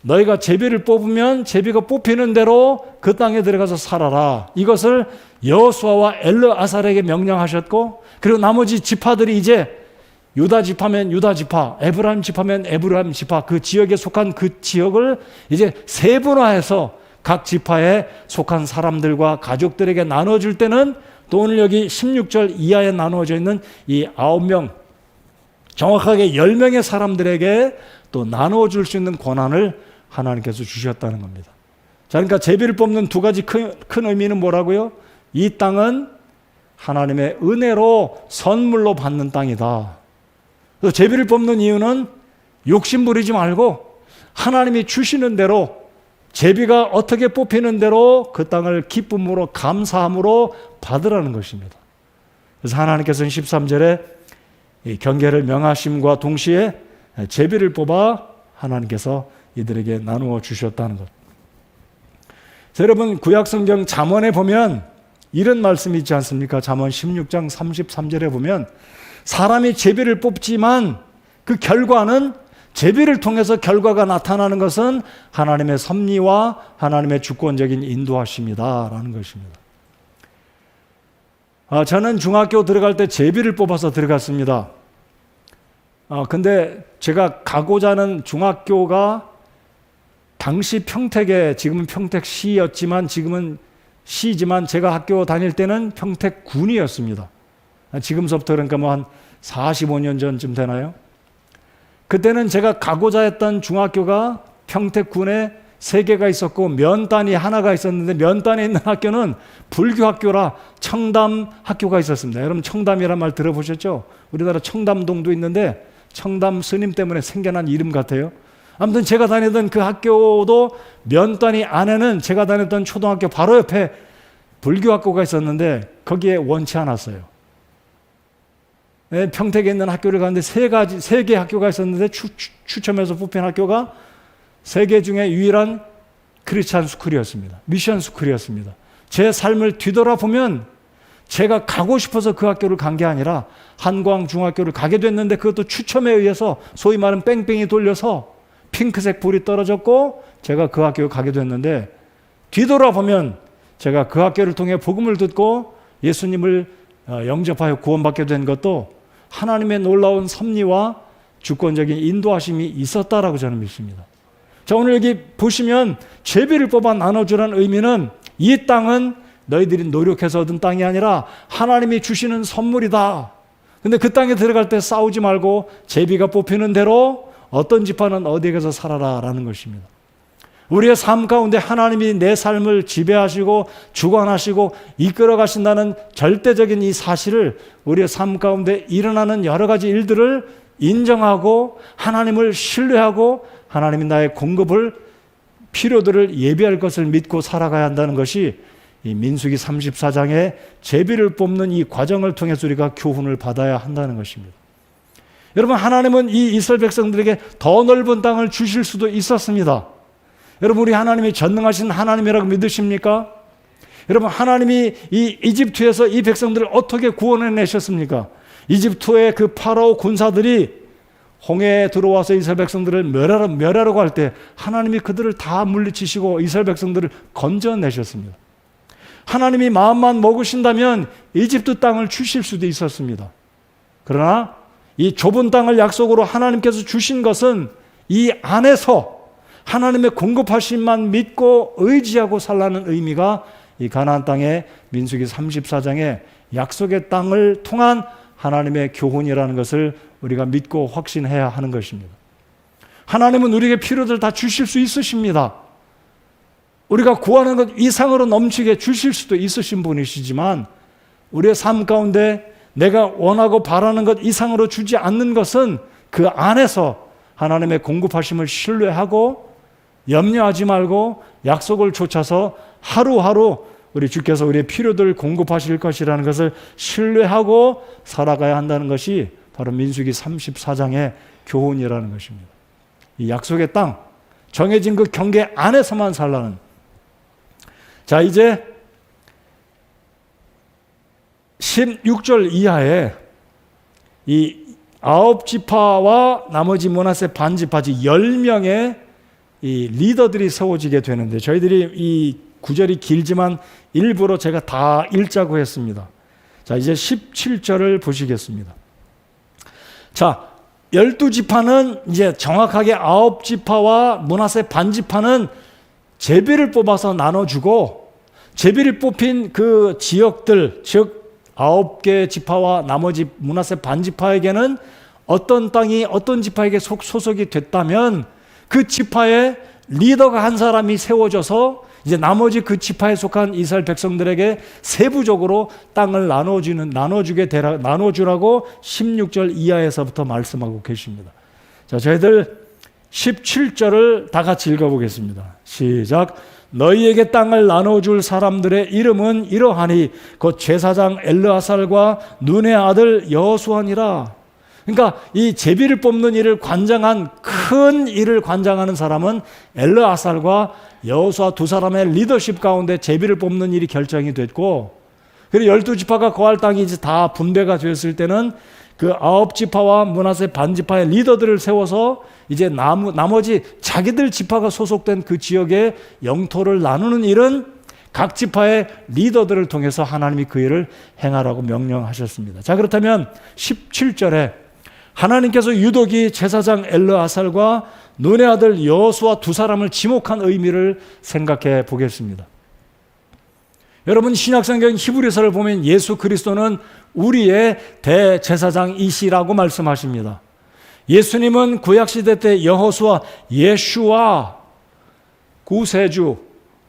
A: 너희가 제비를 뽑으면 제비가 뽑히는 대로 그 땅에 들어가서 살아라. 이것을 여호수아와 엘르아살에게 명령하셨고, 그리고 나머지 지파들이 이제 유다 지파면 유다 지파, 에브라임 지파면 에브라임 지파, 그 지역에 속한 그 지역을 이제 세분화해서 각 지파에 속한 사람들과 가족들에게 나눠줄 때는 또 오늘 여기 16절 이하에 나누어져 있는 이 9명, 정확하게 10명의 사람들에게 또 나누어줄 수 있는 권한을 하나님께서 주셨다는 겁니다. 자, 그러니까 제비를 뽑는 두 가지 큰 의미는 뭐라고요? 이 땅은 하나님의 은혜로 선물로 받는 땅이다. 그래서 제비를 뽑는 이유는 욕심 부리지 말고 하나님이 주시는 대로, 제비가 어떻게 뽑히는 대로 그 땅을 기쁨으로 감사함으로 받으라는 것입니다. 그래서 하나님께서는 13절에 이 경계를 명하심과 동시에 제비를 뽑아 하나님께서 이들에게 나누어 주셨다는 것. 여러분 구약성경 잠언에 보면 이런 말씀이 있지 않습니까? 잠언 16장 33절에 보면 사람이 제비를 뽑지만 그 결과는, 제비를 통해서 결과가 나타나는 것은 하나님의 섭리와 하나님의 주권적인 인도하심이다 라는 것입니다. 저는 중학교 들어갈 때 제비를 뽑아서 들어갔습니다. 근데 제가 가고자 하는 중학교가 당시 평택에, 지금은 평택시였지만 지금은 시지만 제가 학교 다닐 때는 평택군이었습니다. 지금서부터 그러니까 뭐 한 45년 전쯤 되나요? 그때는 제가 가고자 했던 중학교가 평택군에 3개가 있었고 면단이 하나가 있었는데, 면단에 있는 학교는 불교 학교라 청담 학교가 있었습니다. 여러분 청담이란 말 들어보셨죠? 우리나라 청담동도 있는데 청담 스님 때문에 생겨난 이름 같아요. 아무튼 제가 다니던 그 학교도 면단이 안에는 제가 다녔던 초등학교 바로 옆에 불교 학교가 있었는데 거기에 원치 않았어요. 평택에 있는 학교를 갔는데 3개 학교가 있었는데 추첨해서 뽑힌 학교가 3개 중에 유일한 크리스찬 스쿨이었습니다. 미션 스쿨이었습니다. 제 삶을 뒤돌아보면 제가 가고 싶어서 그 학교를 간 게 아니라 한광중학교를 가게 됐는데, 그것도 추첨에 의해서 소위 말하는 뺑뺑이 돌려서 핑크색 불이 떨어졌고 제가 그 학교에 가게 됐는데, 뒤돌아보면 제가 그 학교를 통해 복음을 듣고 예수님을 영접하여 구원받게 된 것도 하나님의 놀라운 섭리와 주권적인 인도하심이 있었다라고 저는 믿습니다. 자, 오늘 여기 보시면 제비를 뽑아 나눠주라는 의미는 이 땅은 너희들이 노력해서 얻은 땅이 아니라 하나님이 주시는 선물이다. 근데 그 땅에 들어갈 때 싸우지 말고 제비가 뽑히는 대로 어떤 지파는 어디에 가서 살아라 라는 것입니다. 우리의 삶 가운데 하나님이 내 삶을 지배하시고 주관하시고 이끌어 가신다는 절대적인 이 사실을, 우리의 삶 가운데 일어나는 여러 가지 일들을 인정하고 하나님을 신뢰하고 하나님이 나의 공급을, 필요들을 예비할 것을 믿고 살아가야 한다는 것이 이 민수기 34장에 제비를 뽑는 이 과정을 통해서 우리가 교훈을 받아야 한다는 것입니다. 여러분, 하나님은 이 이스라엘 백성들에게 더 넓은 땅을 주실 수도 있었습니다. 여러분, 우리 하나님이 전능하신 하나님이라고 믿으십니까? 여러분, 하나님이 이 이집트에서 이 백성들을 어떻게 구원해내셨습니까? 이집트의 그 파라오 군사들이 홍해에 들어와서 이스라엘 백성들을 멸하려고 할 때 하나님이 그들을 다 물리치시고 이스라엘 백성들을 건져내셨습니다. 하나님이 마음만 먹으신다면 이집트 땅을 주실 수도 있었습니다. 그러나 이 좁은 땅을 약속으로 하나님께서 주신 것은 이 안에서 하나님의 공급하심만 믿고 의지하고 살라는 의미가 이 가나안 땅의 민수기 34장의 약속의 땅을 통한 하나님의 교훈이라는 것을 우리가 믿고 확신해야 하는 것입니다. 하나님은 우리에게 필요들 다 주실 수 있으십니다. 우리가 구하는 것 이상으로 넘치게 주실 수도 있으신 분이시지만 우리의 삶 가운데 내가 원하고 바라는 것 이상으로 주지 않는 것은 그 안에서 하나님의 공급하심을 신뢰하고 염려하지 말고 약속을 쫓아서 하루하루 우리 주께서 우리의 필요들을 공급하실 것이라는 것을 신뢰하고 살아가야 한다는 것이 바로 민수기 34장의 교훈이라는 것입니다. 이 약속의 땅, 정해진 그 경계 안에서만 살라는. 자, 이제 16절 이하에 이 9지파와 나머지 므낫세 반지파지 10명의 이 리더들이 세워지게 되는데, 저희들이 이 구절이 길지만 일부러 제가 다 읽자고 했습니다. 자, 이제 17절을 보시겠습니다. 자, 12지파는 이제 정확하게 9지파와 므낫세 반지파는 제비를 뽑아서 나눠주고, 제비를 뽑힌 그 지역들, 즉 9개 지파와 나머지 므낫세 반지파에게는 어떤 땅이 어떤 지파에게 소속이 됐다면 그 지파의 리더가 한 사람이 세워져서 이제 나머지 그 지파에 속한 이스라엘 백성들에게 세부적으로 땅을 나눠주라고 16절 이하에서부터 말씀하고 계십니다. 자, 저희들 17절을 다 같이 읽어보겠습니다. 시작. 너희에게 땅을 나눠줄 사람들의 이름은 이러하니 곧 제사장 엘르아살과 눈의 아들 여호수아니라. 그러니까 이 제비를 뽑는 일을 관장한, 큰 일을 관장하는 사람은 엘르아살과 여호수아 두 사람의 리더십 가운데 제비를 뽑는 일이 결정이 됐고, 그리고 12지파가 거할 땅이 이제 다 분배가 되었을 때는 그 9지파와 므낫세 반지파의 리더들을 세워서 이제 나머지 자기들 지파가 소속된 그 지역의 영토를 나누는 일은 각 지파의 리더들을 통해서 하나님이 그 일을 행하라고 명령하셨습니다. 자, 그렇다면 17절에 하나님께서 유독이 제사장 엘르아살과 눈의 아들 여호수아 두 사람을 지목한 의미를 생각해 보겠습니다. 여러분, 신약성경 히브리서를 보면 예수 그리스도는 우리의 대제사장이시라고 말씀하십니다. 예수님은 구약시대 때 여호수아, 예슈와 구세주,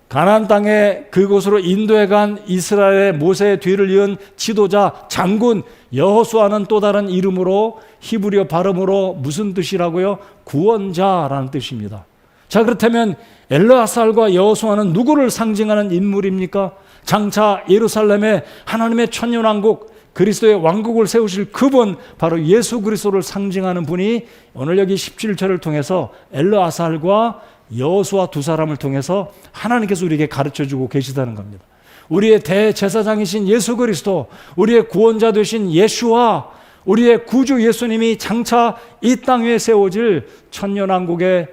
A: 가나안 땅에 그곳으로 인도해 간 이스라엘의 모세의 뒤를 이은 지도자, 장군 여호수아는 또 다른 이름으로 히브리어 발음으로 무슨 뜻이라고요? 구원자라는 뜻입니다. 자, 그렇다면 엘르아살과 여호수아는 누구를 상징하는 인물입니까? 장차 예루살렘에 하나님의 천년왕국, 그리스도의 왕국을 세우실 그분, 바로 예수 그리스도를 상징하는 분이 오늘 여기 17절을 통해서 엘르아살과 여호수아 두 사람을 통해서 하나님께서 우리에게 가르쳐주고 계시다는 겁니다. 우리의 대제사장이신 예수 그리스도, 우리의 구원자 되신 예수와 우리의 구주 예수님이 장차 이 땅 위에 세워질 천년왕국의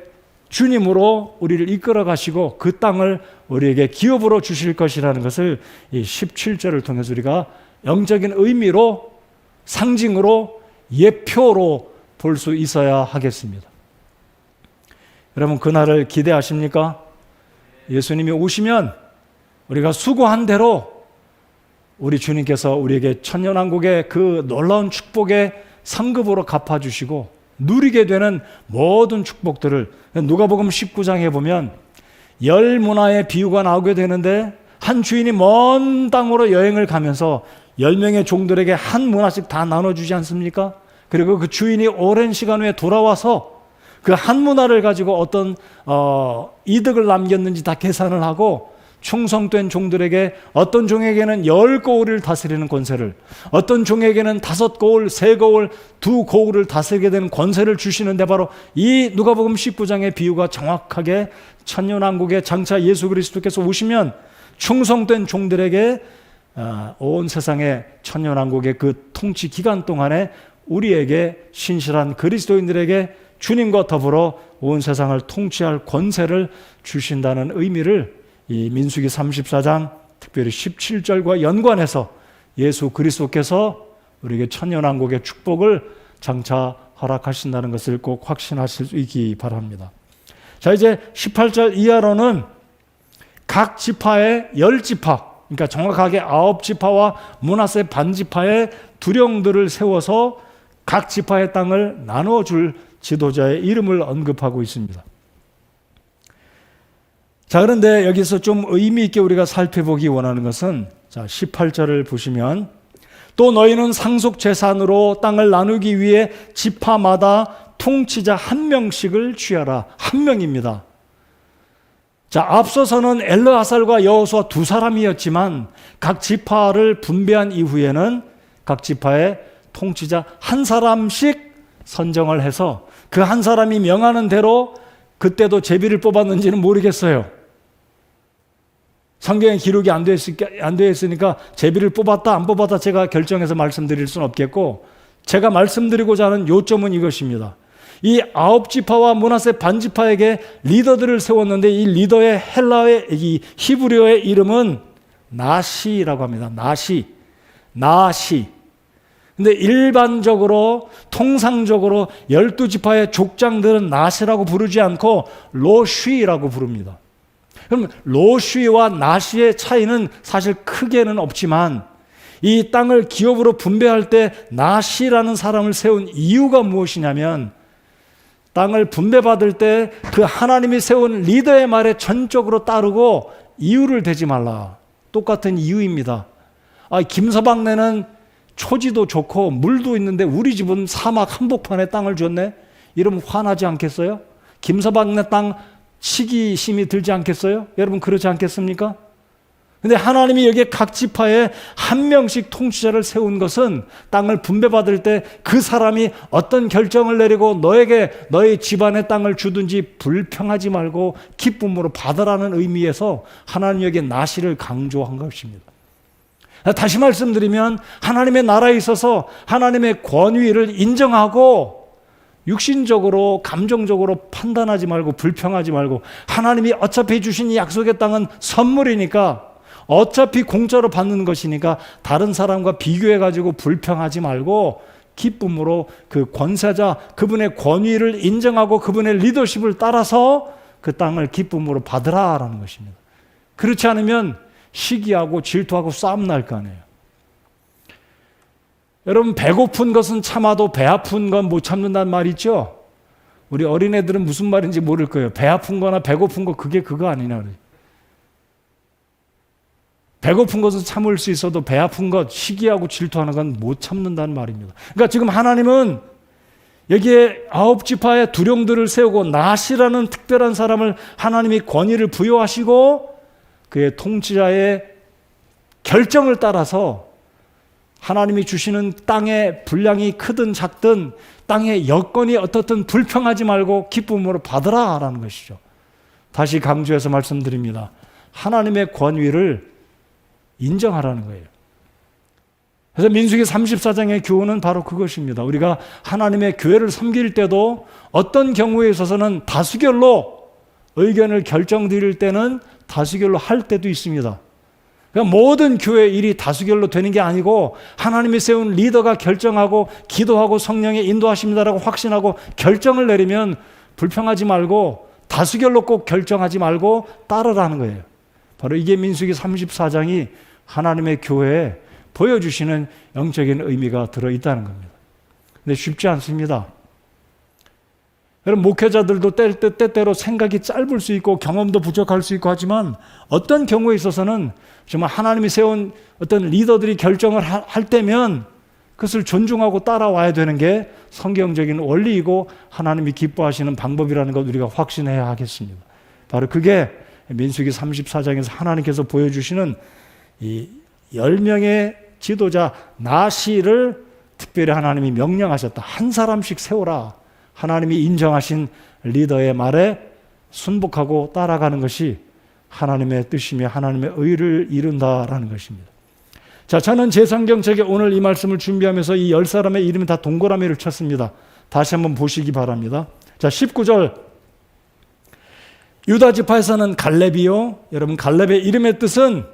A: 주님으로 우리를 이끌어 가시고 그 땅을 우리에게 기업으로 주실 것이라는 것을 이 17절을 통해서 우리가 영적인 의미로, 상징으로, 예표로 볼 수 있어야 하겠습니다. 여러분, 그날을 기대하십니까? 예수님이 오시면 우리가 수고한 대로 우리 주님께서 우리에게 천년왕국의 그 놀라운 축복의 상급으로 갚아주시고 누리게 되는 모든 축복들을, 누가복음 19장에 보면 열 문화의 비유가 나오게 되는데, 한 주인이 먼 땅으로 여행을 가면서 10명의 종들에게 한 문화씩 다 나눠주지 않습니까? 그리고 그 주인이 오랜 시간 후에 돌아와서 그 한 문화를 가지고 어떤 이득을 남겼는지 다 계산을 하고 충성된 종들에게, 어떤 종에게는 10고을을 다스리는 권세를, 어떤 종에게는 5고을, 3고을, 2고을을 다스리게 되는 권세를 주시는데, 바로 이 누가복음 19장의 비유가 정확하게 천년왕국의 장차 예수 그리스도께서 오시면 충성된 종들에게 온 세상의 천년왕국의 그 통치 기간 동안에 우리에게, 신실한 그리스도인들에게 주님과 더불어 온 세상을 통치할 권세를 주신다는 의미를 이 민수기 34장 특별히 17절과 연관해서 예수 그리스도께서 우리에게 천년왕국의 축복을 장차 허락하신다는 것을 꼭 확신하실 수 있기 바랍니다. 자, 이제 18절 이하로는 각 지파의 10지파, 그러니까 정확하게 9지파와 므낫세 반지파의 두령들을 세워서 각 지파의 땅을 나눠줄 지도자의 이름을 언급하고 있습니다. 자, 그런데 여기서 좀 의미 있게 우리가 살펴보기 원하는 것은, 자, 18절을 보시면 또 너희는 상속 재산으로 땅을 나누기 위해 지파마다 통치자 한 명씩을 취하라. 한 명입니다. 자, 앞서서는 엘르아살과 여호수아 두 사람이었지만 각 지파를 분배한 이후에는 각 지파의 통치자 한 사람씩 선정을 해서 그 한 사람이 명하는 대로, 그때도 제비를 뽑았는지는 모르겠어요. 성경에 기록이 안 되어 있으니까 제비를 뽑았다 안 뽑았다 제가 결정해서 말씀드릴 수는 없겠고, 제가 말씀드리고자 하는 요점은 이것입니다. 이 9지파와 므낫세 반지파에게 리더들을 세웠는데, 이 리더의 헬라의, 이 히브리어의 이름은 나시라고 합니다. 나시. 근데 일반적으로, 통상적으로 12지파의 족장들은 나시라고 부르지 않고 로쉬라고 부릅니다. 그럼 로쉬와 나시의 차이는 사실 크게는 없지만, 이 땅을 기업으로 분배할 때 나시라는 사람을 세운 이유가 무엇이냐면, 땅을 분배받을 때 그 하나님이 세운 리더의 말에 전적으로 따르고 이유를 대지 말라. 똑같은 이유입니다. 김서방네는 초지도 좋고 물도 있는데 우리 집은 사막 한복판에 땅을 줬네? 이러면 화나지 않겠어요? 김서방네 땅 시기심이 들지 않겠어요? 여러분 그렇지 않겠습니까? 근데 하나님이 여기에 각 지파에 한 명씩 통치자를 세운 것은 땅을 분배받을 때 그 사람이 어떤 결정을 내리고 너에게 너의 집안의 땅을 주든지 불평하지 말고 기쁨으로 받으라는 의미에서 하나님 여기에 나시를 강조한 것입니다. 다시 말씀드리면 하나님의 나라에 있어서 하나님의 권위를 인정하고 육신적으로 감정적으로 판단하지 말고 불평하지 말고, 하나님이 어차피 주신 이 약속의 땅은 선물이니까 어차피 공짜로 받는 것이니까 다른 사람과 비교해가지고 불평하지 말고 기쁨으로 그 권세자, 그분의 권위를 인정하고 그분의 리더십을 따라서 그 땅을 기쁨으로 받으라라는 것입니다. 그렇지 않으면 시기하고 질투하고 싸움 날 거 아니에요. 여러분, 배고픈 것은 참아도 배 아픈 건 못 참는다는 말 있죠? 우리 어린애들은 무슨 말인지 모를 거예요. 배 아픈 거나 배고픈 거 그게 그거 아니냐 그래요. 배고픈 것은 참을 수 있어도 배 아픈 것, 시기하고 질투하는 건 못 참는다는 말입니다. 그러니까 지금 하나님은 여기에 9지파의 두령들을 세우고 나시라는 특별한 사람을 하나님이 권위를 부여하시고 그의 통치자의 결정을 따라서 하나님이 주시는 땅의 분량이 크든 작든 땅의 여건이 어떻든 불평하지 말고 기쁨으로 받으라라는 것이죠. 다시 강조해서 말씀드립니다. 하나님의 권위를 인정하라는 거예요. 그래서 민수기 34장의 교훈은 바로 그것입니다. 우리가 하나님의 교회를 섬길 때도 어떤 경우에 있어서는 다수결로 의견을 결정드릴 때는 다수결로 할 때도 있습니다. 그러니까 모든 교회 일이 다수결로 되는 게 아니고 하나님이 세운 리더가 결정하고 기도하고 성령의 인도하십니다라고 확신하고 결정을 내리면 불평하지 말고 다수결로 꼭 결정하지 말고 따르라는 거예요. 바로 이게 민수기 34장이 하나님의 교회에 보여주시는 영적인 의미가 들어있다는 겁니다. 근데 쉽지 않습니다. 여러분, 목회자들도 때때로 생각이 짧을 수 있고 경험도 부족할 수 있고 하지만 어떤 경우에 있어서는 정말 하나님이 세운 어떤 리더들이 결정을 할 때면 그것을 존중하고 따라와야 되는 게 성경적인 원리이고 하나님이 기뻐하시는 방법이라는 것 우리가 확신해야 하겠습니다. 바로 그게 민수기 34장에서 하나님께서 보여주시는 이 10명의 지도자 나시를 특별히 하나님이 명령하셨다. 한 사람씩 세워라. 하나님이 인정하신 리더의 말에 순복하고 따라가는 것이 하나님의 뜻이며 하나님의 의를 이룬다라는 것입니다. 자, 저는 제 성경책에 오늘 이 말씀을 준비하면서 이 10사람의 이름이 다 동그라미를 쳤습니다. 다시 한번 보시기 바랍니다. 자, 19절. 유다 지파에서는 갈렙이요. 여러분, 갈렙의 이름의 뜻은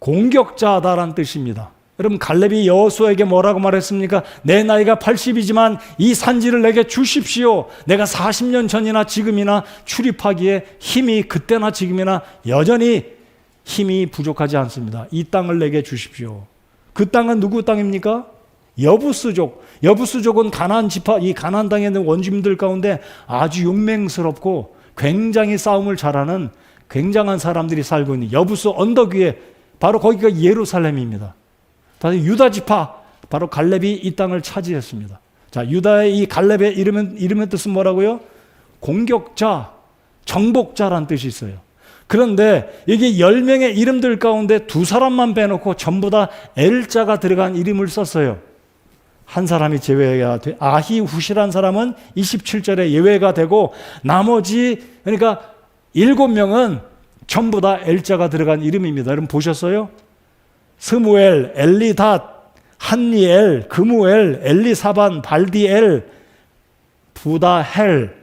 A: 공격자다라는 뜻입니다. 여러분, 갈렙이 여호수아에게 뭐라고 말했습니까? 내 나이가 80이지만 이 산지를 내게 주십시오. 내가 40년 전이나 지금이나 출입하기에 힘이 그때나 지금이나 여전히 힘이 부족하지 않습니다. 이 땅을 내게 주십시오. 그 땅은 누구 땅입니까? 여부스족. 여부스족은 가나안 지파, 이 가나안 땅에 있는 원주민들 가운데 아주 용맹스럽고 굉장히 싸움을 잘하는 굉장한 사람들이 살고 있는 여부스 언덕 위에, 바로 거기가 예루살렘입니다. 바로 유다 지파, 바로 갈렙이 이 땅을 차지했습니다. 자, 유다의 이 갈렙의 이름의 뜻은 뭐라고요? 공격자, 정복자란 뜻이 있어요. 그런데 여기 10명의 이름들 가운데 2사람만 빼놓고 전부 다 L자가 들어간 이름을 썼어요. 한 사람이 제외가 돼. 아히훗이라는 사람은 27절에 예외가 되고, 나머지 그러니까 7명은 전부 다 L자가 들어간 이름입니다. 여러분 보셨어요? 스무엘, 엘리닷, 한니엘, 그무엘, 엘리사반, 발디엘, 부다헬,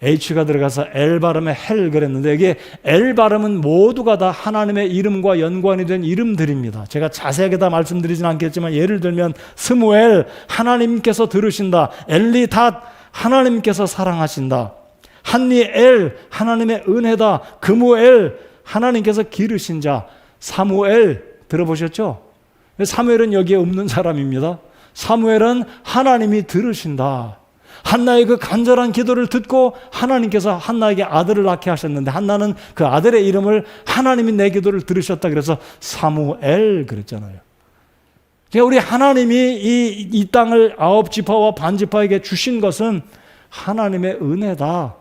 A: H가 들어가서 L 발음에 헬 그랬는데, 이게 L 발음은 모두가 다 하나님의 이름과 연관이 된 이름들입니다. 제가 자세하게 다 말씀드리진 않겠지만, 예를 들면 스무엘, 하나님께서 들으신다. 엘리닷, 하나님께서 사랑하신다. 한니엘, 하나님의 은혜다. 그무엘, 하나님께서 기르신 자. 사무엘, 들어보셨죠? 사무엘은 여기에 없는 사람입니다. 사무엘은 하나님이 들으신다. 한나의 그 간절한 기도를 듣고 하나님께서 한나에게 아들을 낳게 하셨는데, 한나는 그 아들의 이름을 하나님이 내 기도를 들으셨다 그래서 사무엘 그랬잖아요. 그러니까 우리 하나님이 이 땅을 9지파와 반지파에게 주신 것은 하나님의 은혜다,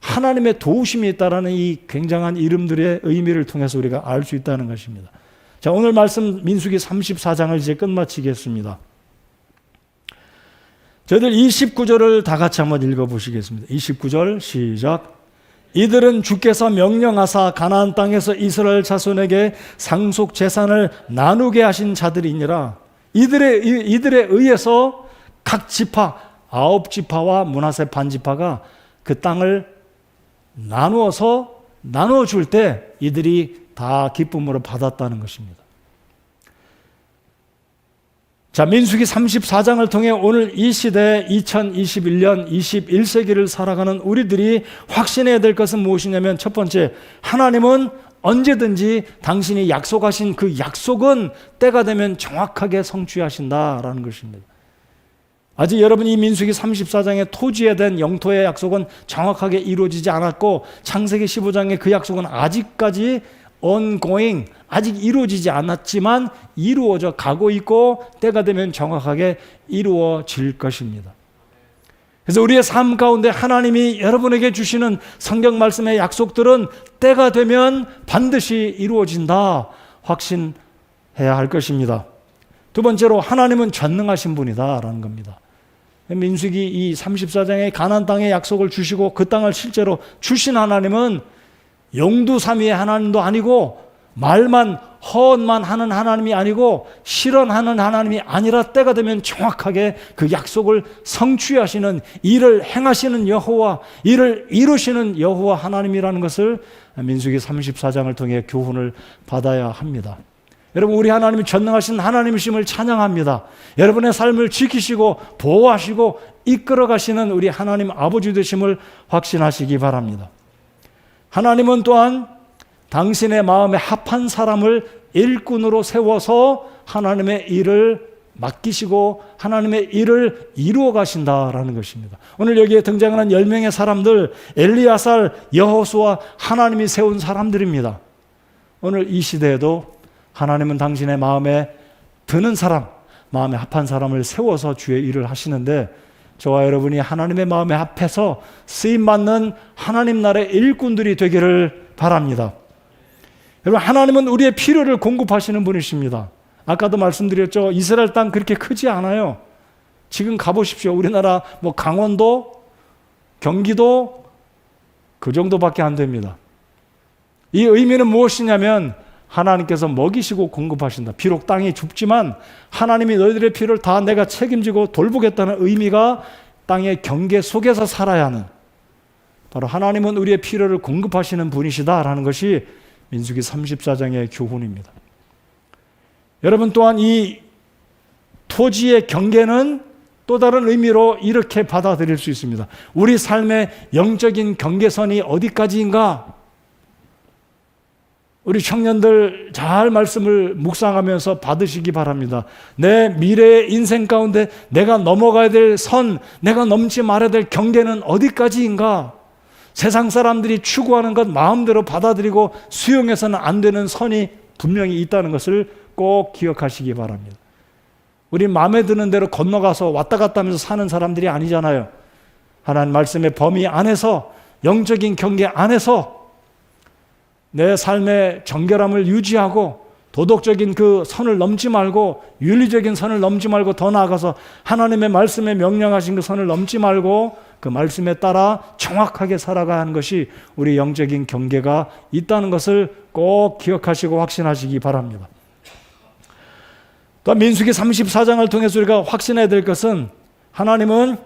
A: 하나님의 도우심이 있다라는 이 굉장한 이름들의 의미를 통해서 우리가 알 수 있다는 것입니다. 자, 오늘 말씀 민수기 34장을 이제 끝마치겠습니다. 저희들 29절을 다 같이 한번 읽어보시겠습니다. 29절 시작. 이들은 주께서 명령하사 가나안 땅에서 이스라엘 자손에게 상속 재산을 나누게 하신 자들이니라. 이들에 의해서 각 지파 9지파와 므낫세 반지파가 그 땅을 나누어 줄 때 이들이 다 기쁨으로 받았다는 것입니다. 자, 민수기 34장을 통해 오늘 이 시대 2021년 21세기를 살아가는 우리들이 확신해야 될 것은 무엇이냐면, 첫 번째, 하나님은 언제든지 당신이 약속하신 그 약속은 때가 되면 정확하게 성취하신다라는 것입니다. 아직 여러분 이 민수기 34장의 토지에 대한 영토의 약속은 정확하게 이루어지지 않았고, 창세기 15장의 그 약속은 아직까지 ongoing, 아직 이루어지지 않았지만 이루어져 가고 있고 때가 되면 정확하게 이루어질 것입니다. 그래서 우리의 삶 가운데 하나님이 여러분에게 주시는 성경 말씀의 약속들은 때가 되면 반드시 이루어진다 확신해야 할 것입니다. 두 번째로, 하나님은 전능하신 분이다라는 겁니다. 민수기 이 34장의 가나안 땅의 약속을 주시고 그 땅을 실제로 주신 하나님은 용두삼위의 하나님도 아니고, 말만 허언만 하는 하나님이 아니고, 실언하는 하나님이 아니라 때가 되면 정확하게 그 약속을 성취하시는, 일을 행하시는 여호와, 일을 이루시는 여호와 하나님이라는 것을 민수기 34장을 통해 교훈을 받아야 합니다. 여러분, 우리 하나님이 전능하신 하나님이심을 찬양합니다. 여러분의 삶을 지키시고 보호하시고 이끌어 가시는 우리 하나님 아버지 되심을 확신하시기 바랍니다. 하나님은 또한 당신의 마음에 합한 사람을 일꾼으로 세워서 하나님의 일을 맡기시고 하나님의 일을 이루어 가신다라는 것입니다. 오늘 여기에 등장하는 10명의 사람들, 엘리야살, 여호수아, 하나님이 세운 사람들입니다. 오늘 이 시대에도 하나님은 당신의 마음에 드는 사람, 마음에 합한 사람을 세워서 주의 일을 하시는데, 저와 여러분이 하나님의 마음에 합해서 쓰임받는 하나님 나라의 일꾼들이 되기를 바랍니다. 여러분, 하나님은 우리의 필요를 공급하시는 분이십니다. 아까도 말씀드렸죠. 이스라엘 땅 그렇게 크지 않아요. 지금 가보십시오. 우리나라 강원도, 경기도 그 정도밖에 안 됩니다. 이 의미는 무엇이냐면, 하나님께서 먹이시고 공급하신다. 비록 땅이 좁지만 하나님이 너희들의 필요를 다 내가 책임지고 돌보겠다는 의미가 땅의 경계 속에서 살아야 하는, 바로 하나님은 우리의 필요를 공급하시는 분이시다라는 것이 민수기 34장의 교훈입니다. 여러분, 또한 이 토지의 경계는 또 다른 의미로 이렇게 받아들일 수 있습니다. 우리 삶의 영적인 경계선이 어디까지인가? 우리 청년들 잘 말씀을 묵상하면서 받으시기 바랍니다. 내 미래의 인생 가운데 내가 넘어가야 될 선, 내가 넘지 말아야 될 경계는 어디까지인가? 세상 사람들이 추구하는 것 마음대로 받아들이고 수용해서는 안 되는 선이 분명히 있다는 것을 꼭 기억하시기 바랍니다. 우리 마음에 드는 대로 건너가서 왔다 갔다 하면서 사는 사람들이 아니잖아요. 하나님 말씀의 범위 안에서, 영적인 경계 안에서 내 삶의 정결함을 유지하고 도덕적인 그 선을 넘지 말고, 윤리적인 선을 넘지 말고, 더 나아가서 하나님의 말씀에 명령하신 그 선을 넘지 말고 그 말씀에 따라 정확하게 살아가야 하는 것이 우리 영적인 경계가 있다는 것을 꼭 기억하시고 확신하시기 바랍니다. 또 민수기 34장을 통해서 우리가 확신해야 될 것은, 하나님은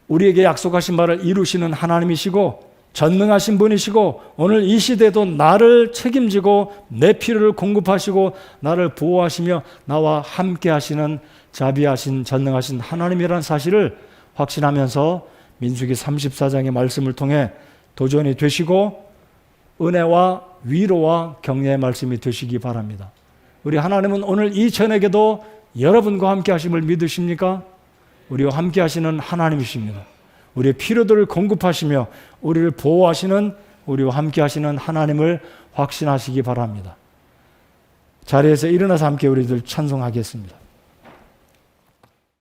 A: 우리에게 약속하신 바를 이루시는 하나님이시고 전능하신 분이시고, 오늘 이 시대도 나를 책임지고 내 필요를 공급하시고 나를 보호하시며 나와 함께 하시는 자비하신 전능하신 하나님이라는 사실을 확신하면서 민수기 34장의 말씀을 통해 도전이 되시고 은혜와 위로와 격려의 말씀이 되시기 바랍니다. 우리 하나님은 오늘 이 저녁에도 여러분과 함께 하심을 믿으십니까? 우리와 함께 하시는 하나님이십니다. 우리의 필요들을 공급하시며 우리를 보호하시는, 우리와 함께 하시는 하나님을 확신하시기 바랍니다. 자리에서 일어나서 함께 우리들 찬송하겠습니다.